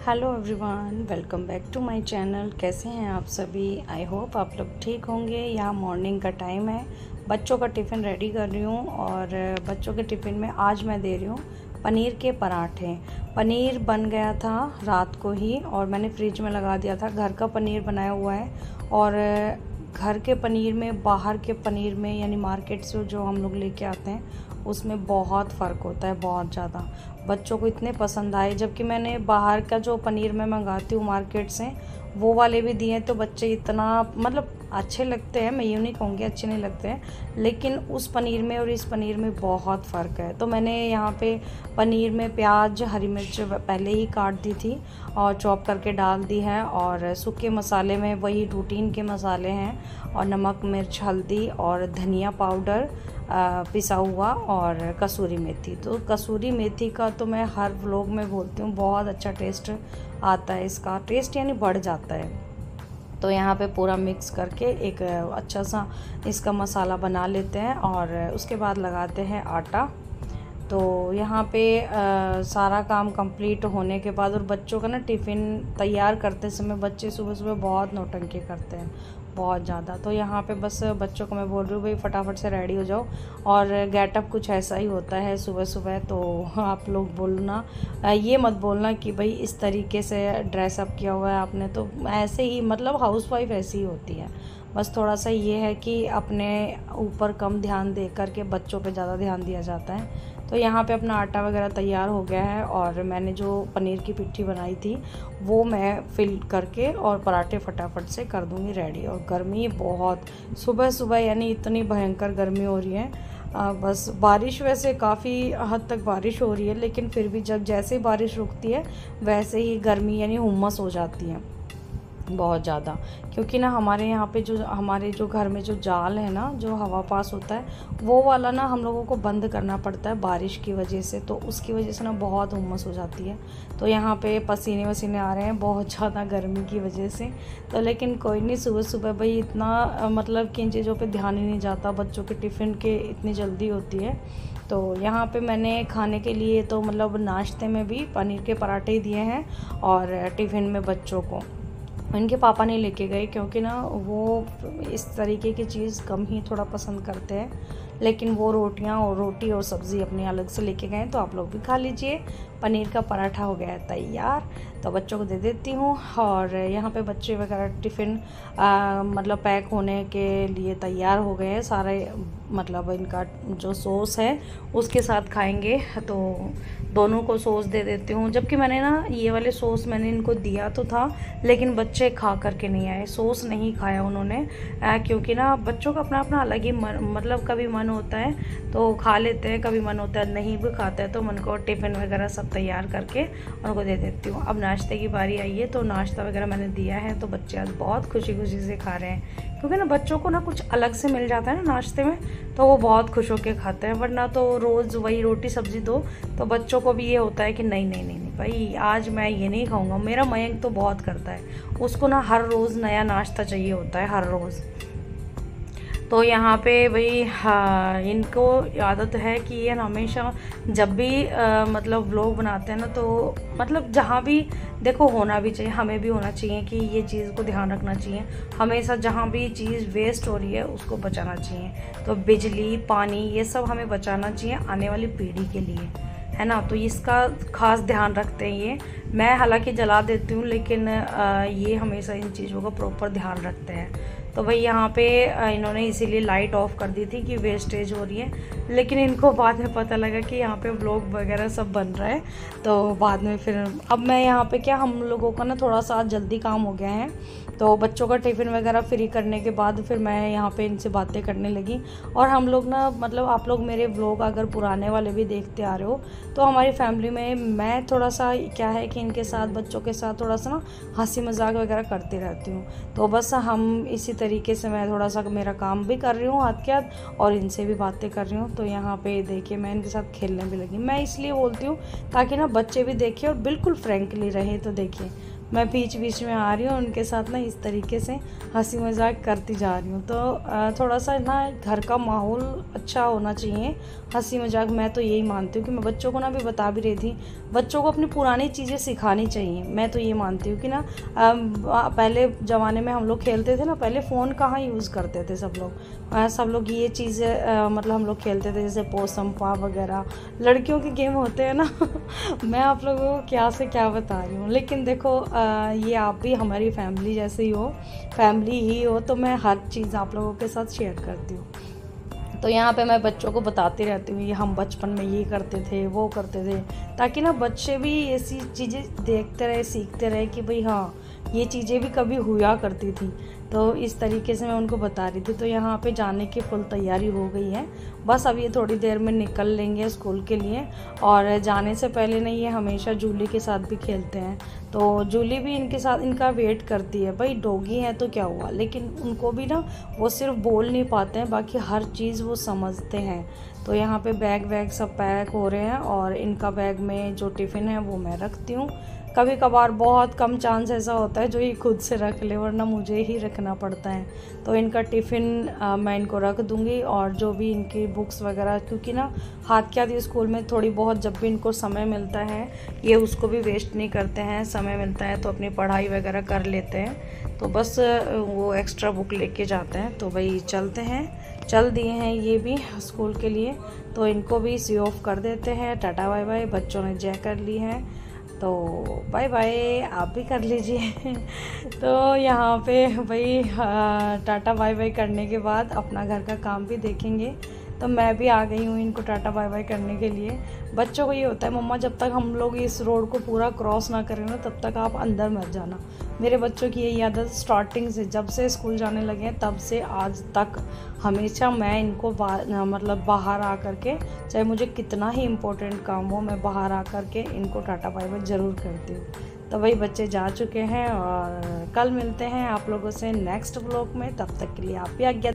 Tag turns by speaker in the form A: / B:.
A: Hello everyone, welcome back to my channel. कैसे हैं आप सभी? आई होप आप लोग ठीक होंगे। यहाँ मॉर्निंग का टाइम है, बच्चों का टिफ़िन रेडी कर रही हूँ और बच्चों के टिफ़िन में आज मैं दे रही हूँ पनीर के पराठे। पनीर बन गया था रात को ही और मैंने फ्रिज में लगा दिया था। घर का पनीर बनाया हुआ है और घर के पनीर में बाहर के पनीर में यानी मार्केट से जो हम लोग लेके आते हैं उसमें बहुत फ़र्क होता है, बहुत ज़्यादा। बच्चों को इतने पसंद आए, जबकि मैंने बाहर का जो पनीर मैं मंगाती हूँ मार्केट से वो वाले भी दिए तो बच्चे इतना मतलब अच्छे लगते हैं। मैं यूँ नहीं कहूँगी अच्छे नहीं लगते हैं, लेकिन उस पनीर में और इस पनीर में बहुत फ़र्क है। तो मैंने यहाँ पे पनीर में प्याज हरी मिर्च पहले ही काट दी थी और चॉप करके डाल दी है और सूखे मसाले में वही रूटीन के मसाले हैं और नमक मिर्च हल्दी और धनिया पाउडर पिसा हुआ और कसूरी मेथी। तो कसूरी मेथी का तो मैं हर व्लॉग में बोलती हूँ, बहुत अच्छा टेस्ट आता है, इसका टेस्ट यानी बढ़ जाता है। तो यहाँ पे पूरा मिक्स करके एक अच्छा सा इसका मसाला बना लेते हैं और उसके बाद लगाते हैं आटा। तो यहाँ पे सारा काम कंप्लीट होने के बाद और बच्चों का ना टिफ़िन तैयार करते समय बच्चे सुबह सुबह बहुत नौटंकी करते हैं, बहुत ज़्यादा। तो यहाँ पे बस बच्चों को मैं बोल रही हूँ भाई फटाफट से रेडी हो जाओ। और गेटअप कुछ ऐसा ही होता है सुबह सुबह, तो आप लोग बोलना ये मत बोलना कि भाई इस तरीके से ड्रेसअप किया हुआ है आपने। तो ऐसे ही मतलब हाउसवाइफ ऐसी ही होती है। बस थोड़ा सा ये है कि अपने ऊपर कम ध्यान दे करके बच्चों पे ज़्यादा ध्यान दिया जाता है। तो यहाँ पे अपना आटा वगैरह तैयार हो गया है और मैंने जो पनीर की पिट्ठी बनाई थी वो मैं फिल करके और पराठे फटाफट से कर दूँगी रेडी। और गर्मी बहुत सुबह सुबह यानी इतनी भयंकर गर्मी हो रही है। बस बारिश वैसे काफ़ी हद तक बारिश हो रही है, लेकिन फिर भी जब जैसे ही बारिश रुकती है वैसे ही गर्मी यानी हुम्मस हो जाती है बहुत ज़्यादा। क्योंकि ना हमारे यहाँ पे जो हमारे जो घर में जो जाल है ना, जो हवा पास होता है वो वाला ना हम लोगों को बंद करना पड़ता है बारिश की वजह से। तो उसकी वजह से ना बहुत उमस हो जाती है। तो यहाँ पे पसीने वसीने आ रहे हैं बहुत ज़्यादा गर्मी की वजह से। तो लेकिन कोई नहीं, सुबह सुबह भाई इतना मतलब कि इन चीज़ों पर ध्यान ही नहीं जाता। बच्चों के टिफ़िन के इतनी जल्दी होती है। तो यहाँ पे मैंने खाने के लिए तो मतलब नाश्ते में भी पनीर के पराठे ही दिए हैं और टिफ़िन में बच्चों को इनके पापा नहीं लेके गए, क्योंकि ना वो इस तरीके की चीज़ कम ही थोड़ा पसंद करते हैं। लेकिन वो रोटियां और रोटी और सब्ज़ी अपनी अलग से लेके गए। तो आप लोग भी खा लीजिए। पनीर का पराठा हो गया है तैयार, तो बच्चों को दे देती हूँ। और यहाँ पे बच्चे वगैरह टिफ़िन मतलब पैक होने के लिए तैयार हो गए हैं सारे। मतलब इनका जो सॉस है उसके साथ खाएंगे, तो दोनों को सॉस दे देती हूँ। जबकि मैंने ना ये वाले सॉस मैंने इनको दिया तो था, लेकिन बच्चे खा करके नहीं आए, सॉस नहीं खाया उन्होंने। क्योंकि ना बच्चों का अपना अपना अलग ही मतलब कभी मन होता है तो खा लेते हैं, कभी मन होता है नहीं भी खाते हैं। तो मन को टिफ़िन वगैरह सब तैयार करके उनको दे देती हूँ। अब नाश्ते की बारी आई है, तो नाश्ता वगैरह मैंने दिया है। तो बच्चे आज बहुत खुशी खुशी से खा रहे हैं, क्योंकि ना बच्चों को ना कुछ अलग से मिल जाता है ना नाश्ते में, तो वो बहुत खुश होकर खाते हैं। वरना तो रोज़ वही रोटी सब्ज़ी दो तो बच्चों को भी ये होता है कि नहीं नहीं नहीं नहीं भाई आज मैं ये नहीं खाऊंगा। मेरा मयंक तो बहुत करता है, उसको ना हर रोज़ नया नाश्ता चाहिए होता है, हर रोज़। तो यहाँ पे भाई हाँ, इनको आदत है कि ये हमेशा जब भी मतलब व्लॉग बनाते हैं ना, तो मतलब जहाँ भी देखो होना भी चाहिए, हमें भी होना चाहिए कि ये चीज़ को ध्यान रखना चाहिए। हमेशा जहाँ भी चीज़ वेस्ट हो रही है उसको बचाना चाहिए। तो बिजली पानी ये सब हमें बचाना चाहिए आने वाली पीढ़ी के लिए, है ना। तो इसका खास ध्यान रखते हैं ये। मैं हालांकि जला देती हूँ, लेकिन ये हमेशा इन चीज़ों का प्रॉपर ध्यान रखते हैं। तो भाई यहाँ पे इन्होंने इसीलिए लाइट ऑफ कर दी थी कि वेस्टेज हो रही है। लेकिन इनको बाद में पता लगा कि यहाँ पे व्लॉग वगैरह सब बन रहा है, तो बाद में फिर अब मैं यहाँ पे क्या हम लोगों का ना थोड़ा सा जल्दी काम हो गया है। तो बच्चों का टिफ़िन वगैरह फ्री करने के बाद फिर मैं यहाँ पे इनसे बातें करने लगी। और हम लोग ना मतलब आप लोग मेरे व्लॉग अगर पुराने वाले भी देखते आ रहे हो तो हमारी फैमिली में मैं थोड़ा सा क्या है कि इनके साथ बच्चों के साथ थोड़ा सा ना हंसी मजाक वगैरह करती रहती हूँ। तो बस हम इसी तरीके से मैं थोड़ा सा मेरा काम भी कर रही हूँ हाथ के हाथ और इनसे भी बातें कर रही हूँ। तो यहाँ पे देखिए मैं इनके साथ खेलने भी लगी। मैं इसलिए बोलती हूँ ताकि ना बच्चे भी देखें और बिल्कुल फ्रेंकली रहे। तो देखिए मैं बीच बीच में आ रही हूँ उनके साथ ना इस तरीके से हंसी मजाक करती जा रही हूँ। तो थोड़ा सा ना घर का माहौल अच्छा होना चाहिए, हंसी मजाक, मैं तो यही मानती हूँ कि मैं बच्चों को ना भी बता भी रही थी, बच्चों को अपनी पुरानी चीज़ें सिखानी चाहिए। मैं तो ये मानती हूँ कि ना पहले ज़माने में हम लोग खेलते थे ना, पहले फ़ोन कहाँ यूज़ करते थे सब लोग ये चीज़ें मतलब हम लोग खेलते थे जैसे पोसम पा वगैरह, लड़कियों के गेम होते हैं ना मैं आप लोगों को क्या से क्या बता रही हूँ। लेकिन देखो ये आप भी हमारी फैमिली जैसे ही हो, फैमिली ही हो, तो मैं हर चीज़ आप लोगों के साथ शेयर करती हूँ। तो यहाँ पे मैं बच्चों को बताती रहती हूँ ये हम बचपन में ये करते थे वो करते थे, ताकि ना बच्चे भी ऐसी चीज़ें देखते रहे, सीखते रहे कि भाई हाँ ये चीज़ें भी कभी हुआ करती थी। तो इस तरीके से मैं उनको बता रही थी। तो यहाँ पे जाने की फुल तैयारी हो गई है, बस अब ये थोड़ी देर में निकल लेंगे स्कूल के लिए। और जाने से पहले ना ये हमेशा जूली के साथ भी खेलते हैं, तो जूली भी इनके साथ इनका वेट करती है। भाई डॉगी है तो क्या हुआ, लेकिन उनको भी ना वो सिर्फ बोल नहीं पाते हैं, बाकी हर चीज़ वो समझते हैं। तो यहाँ पे बैग वैग सब पैक हो रहे हैं और इनका बैग में जो टिफ़िन है वो मैं रखती हूँ। कभी कभार बहुत कम चांस ऐसा होता है जो ये खुद से रख ले, वरना मुझे ही रखना पड़ता है। तो इनका टिफ़िन मैं इनको रख दूँगी, और जो भी इनकी बुक्स वगैरह, क्योंकि ना हाथ के आती स्कूल में थोड़ी बहुत जब भी इनको समय मिलता है ये उसको भी वेस्ट नहीं करते हैं, समय मिलता है तो अपनी पढ़ाई वगैरह कर लेते हैं। तो बस वो एक्स्ट्रा बुक लेके जाते हैं। तो भाई चलते हैं, चल दिए हैं ये भी स्कूल के लिए, तो इनको भी सी ऑफ कर देते हैं। टाटा बाय बाय, बच्चों ने जय कर ली है तो बाय बाय, आप भी कर लीजिए तो यहाँ पे भाई टाटा बाय बाय करने के बाद अपना घर का काम भी देखेंगे। तो मैं भी आ गई हूँ इनको टाटा बाय बाय करने के लिए। बच्चों को ये होता है मम्मा जब तक हम लोग इस रोड को पूरा क्रॉस ना करें ना तब तक आप अंदर मत जाना। मेरे बच्चों की यही आदत स्टार्टिंग से, जब से स्कूल जाने लगे हैं तब से आज तक हमेशा मैं इनको मतलब बाहर आ कर के, चाहे मुझे कितना ही इम्पोर्टेंट काम हो, मैं बाहर आ कर के इनको टाटा बाय बाय ज़रूर करती हूँ। तो वही बच्चे जा चुके हैं और कल मिलते हैं आप लोगों से नेक्स्ट व्लॉग में। तब तक के लिए आप भी आज्ञा